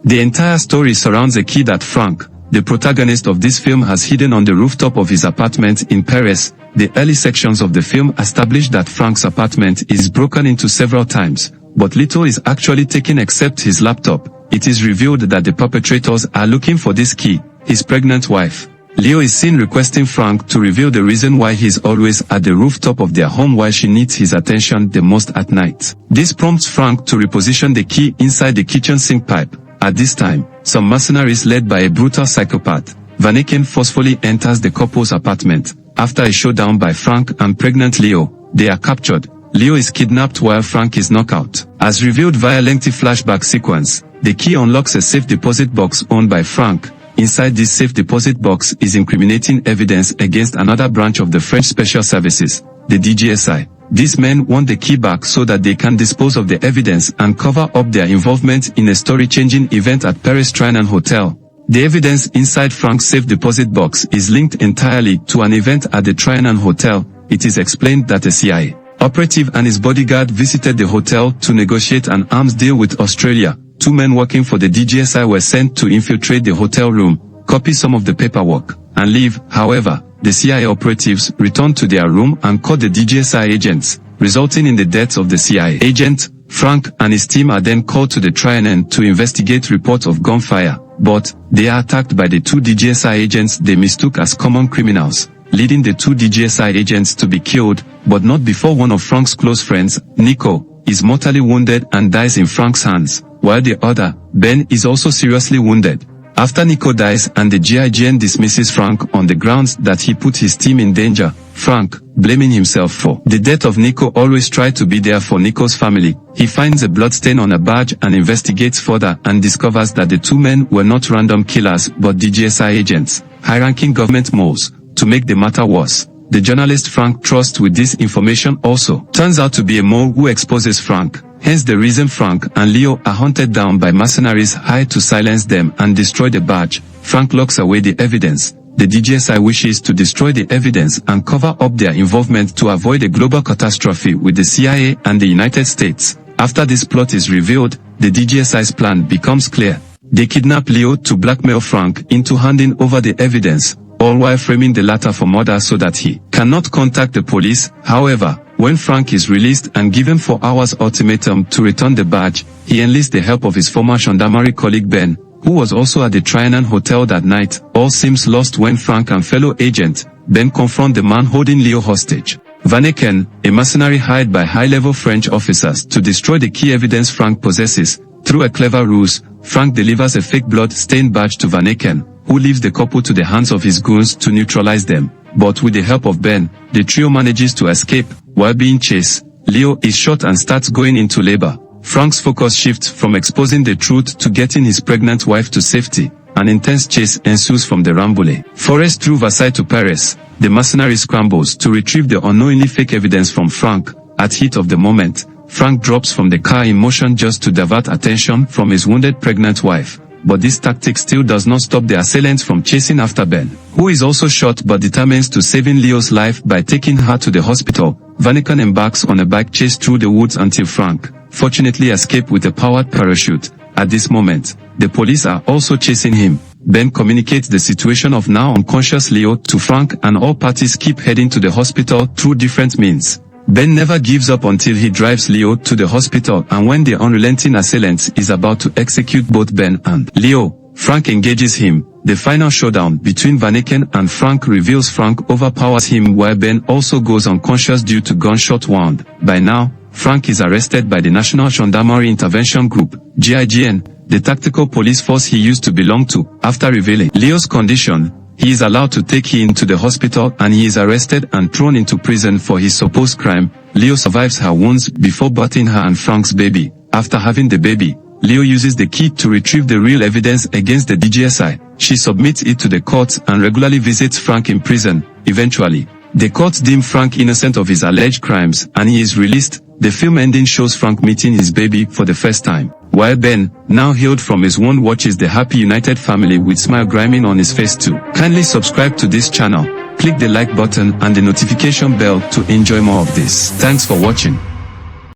The entire story surrounds a key that Frank, the protagonist of this film, has hidden on the rooftop of his apartment in Paris. The early sections of the film establish that Frank's apartment is broken into several times, but little is actually taken except his laptop. It is revealed that the perpetrators are looking for this key, his pregnant wife. Leo is seen requesting Frank to reveal the reason why he's always at the rooftop of their home while she needs his attention the most at night. This prompts Frank to reposition the key inside the kitchen sink pipe. At this time, some mercenaries led by a brutal psychopath, Vaneken, forcefully enters the couple's apartment. After a showdown by Frank and pregnant Leo, they are captured. Leo is kidnapped while Frank is knocked out. As revealed via lengthy flashback sequence, the key unlocks a safe deposit box owned by Frank. Inside this safe deposit box is incriminating evidence against another branch of the French Special Services, the DGSI. These men want the key back so that they can dispose of the evidence and cover up their involvement in a story-changing event at Paris Trianon Hotel. The evidence inside Frank's safe deposit box is linked entirely to an event at the Trianon Hotel. It is explained that a CIA operative and his bodyguard visited the hotel to negotiate an arms deal with Australia. Two men working for the DGSI were sent to infiltrate the hotel room, copy some of the paperwork, and leave. However, the CIA operatives returned to their room and caught the DGSI agents, resulting in the deaths of the CIA agent. Frank and his team are then called to the Trianon to investigate reports of gunfire, but they are attacked by the two DGSI agents they mistook as common criminals, leading the two DGSI agents to be killed, but not before one of Frank's close friends, Nico, is mortally wounded and dies in Frank's hands, while the other, Ben, is also seriously wounded. After Nico dies and the GIGN dismisses Frank on the grounds that he put his team in danger, Frank, blaming himself for the death of Nico, always tried to be there for Nico's family. He finds a bloodstain on a badge and investigates further and discovers that the two men were not random killers but DGSI agents, high-ranking government moles. To make the matter worse, the journalist Frank trusts with this information also turns out to be a mole who exposes Frank. Hence the reason Frank and Leo are hunted down by mercenaries hired to silence them and destroy the badge. Frank locks away the evidence. The DGSI wishes to destroy the evidence and cover up their involvement to avoid a global catastrophe with the CIA and the United States. After this plot is revealed, the DGSI's plan becomes clear. They kidnap Leo to blackmail Frank into handing over the evidence, all while framing the latter for murder so that he cannot contact the police. However, when Frank is released and given 4 hours ultimatum to return the badge, he enlists the help of his former gendarmerie colleague Ben, who was also at the Trianon Hotel that night. All seems lost when Frank and fellow agent Ben confront the man holding Leo hostage. Vaneken, a mercenary hired by high-level French officers to destroy the key evidence Frank possesses. Through a clever ruse, Frank delivers a fake blood-stained badge to Vaneken, who leaves the couple to the hands of his goons to neutralize them. But with the help of Ben, the trio manages to escape. While being chased, Leo is shot and starts going into labor. Frank's focus shifts from exposing the truth to getting his pregnant wife to safety. An intense chase ensues from the Rambouillet forest through Versailles to Paris. The mercenary scrambles to retrieve the unknowingly fake evidence from Frank. At heat of the moment, Frank drops from the car in motion just to divert attention from his wounded pregnant wife. But this tactic still does not stop the assailants from chasing after Ben, who is also shot but determines to saving Leo's life by taking her to the hospital. Vaneken embarks on a bike chase through the woods until Frank, fortunately, escapes with a powered parachute. At this moment, the police are also chasing him. Ben communicates the situation of now unconscious Leo to Frank and all parties keep heading to the hospital through different means. Ben never gives up until he drives Leo to the hospital, and when the unrelenting assailant is about to execute both Ben and Leo, Frank engages him. The final showdown between Vaneken and Frank reveals Frank overpowers him while Ben also goes unconscious due to gunshot wound. By now, Frank is arrested by the National Gendarmerie Intervention Group, GIGN, the tactical police force he used to belong to. After revealing Leo's condition, he is allowed to take him to the hospital and he is arrested and thrown into prison for his supposed crime. Leo survives her wounds before birthing her and Frank's baby. After having the baby, Leo uses the key to retrieve the real evidence against the DGSI. She submits it to the courts and regularly visits Frank in prison. Eventually, the courts deem Frank innocent of his alleged crimes and he is released. The film ending shows Frank meeting his baby for the first time, while Ben, now healed from his wound, watches the happy united family with smile griming on his face too. Kindly subscribe to this channel, click the like button and the notification bell to enjoy more of this. Thanks for watching.